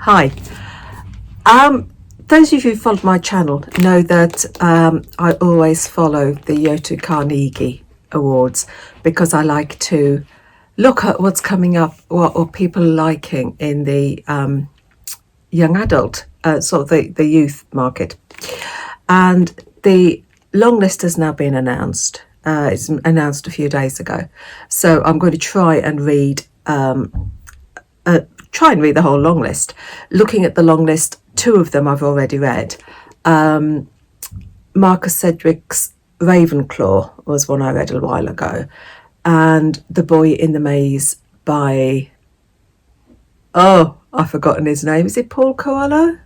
Hi. Those of you who followed my channel know that I always follow the Yoto Carenegies Awards because I like to look at what's coming up, what people are liking in the young adult, sort of the youth market. And the long list has now been announced. It's announced a few days ago. So I'm going to try and read the whole long list. Looking at the long list, two of them I've already read. Marcus Sedgwick's Ravencave was one I read a while ago, and The Boy in the Maze by, I've forgotten his name. Is it Paul Coelho?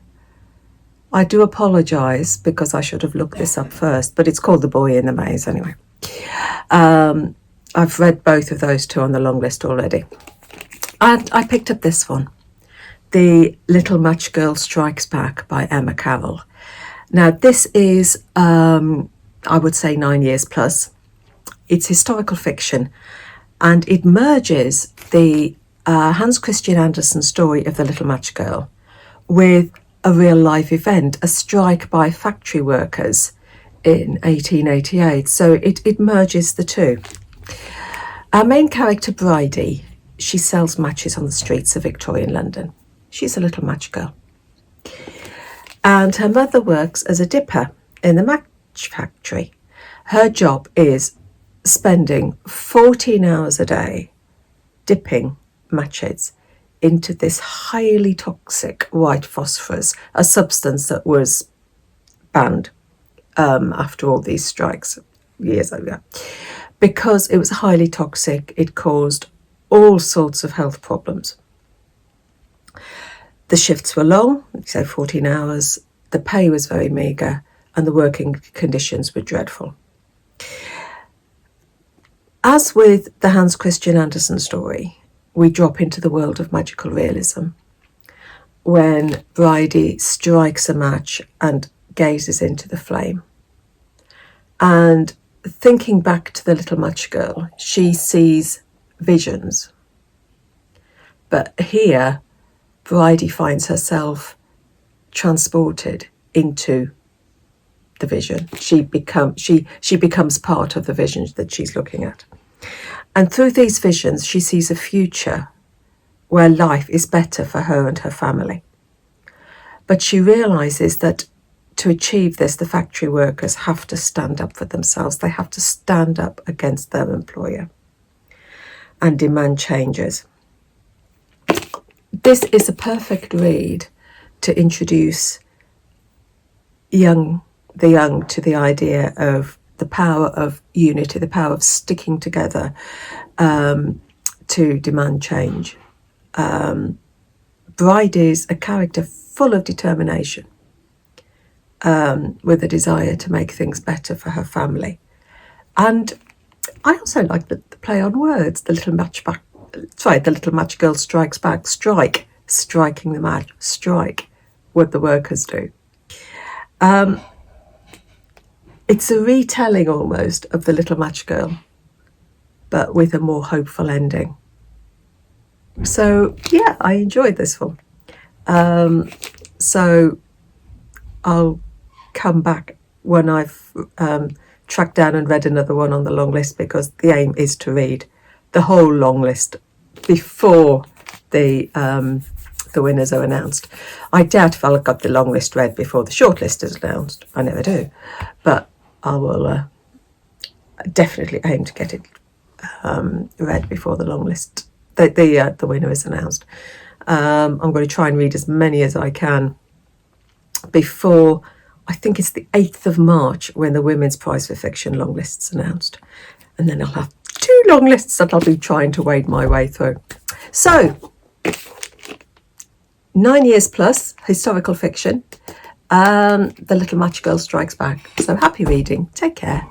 I do apologise because I should have looked this up first, but it's called The Boy in the Maze anyway. I've read both of those two on the long list already. And I picked up this one, The Little Match Girl Strikes Back by Emma Carroll. Now, this is, I would say, 9 years plus. It's historical fiction, and it merges the Hans Christian Andersen story of The Little Match Girl with a real life event, a strike by factory workers in 1888. So it merges the two. Our main character, Bridie, she sells matches on the streets of Victorian London. She's a little match girl. And her mother works as a dipper in the match factory. Her job is spending 14 hours a day dipping matches into this highly toxic white phosphorus, a substance that was banned after all these strikes years ago. Because it was highly toxic, it caused all sorts of health problems. The shifts were long, so 14 hours, the pay was very meagre, and the working conditions were dreadful. As with the Hans Christian Andersen story, we drop into the world of magical realism when Bridie strikes a match and gazes into the flame. And thinking back to the little match girl, she sees visions. But here, Bridie finds herself transported into the vision. She becomes part of the visions that she's looking at. And through these visions, she sees a future where life is better for her and her family. But she realizes that to achieve this, the factory workers have to stand up for themselves. They have to stand up against their employer and demand changes. This is a perfect read to introduce the young to the idea of the power of unity, the power of sticking together to demand change. Bride is a character full of determination, with a desire to make things better for her family. And I also like the play on words. The little match girl strikes back. Strike, striking the match. Strike, what the workers do. It's a retelling almost of The Little Match Girl, but with a more hopeful ending. So yeah, I enjoyed this one. So I'll come back when I've tracked down and read another one on the long list, because the aim is to read the whole long list before the winners are announced. I doubt if I'll got the long list read before the short list is announced. I never do, but I will definitely aim to get it read before the long list, the winner is announced. I'm going to try and read as many as I can before, I think it's the 8th of March, when the Women's Prize for Fiction long list's announced. And then I'll have 2 long lists that I'll be trying to wade my way through. So, 9 years plus, historical fiction. The Little Match Girl Strikes Back. So happy reading. Take care.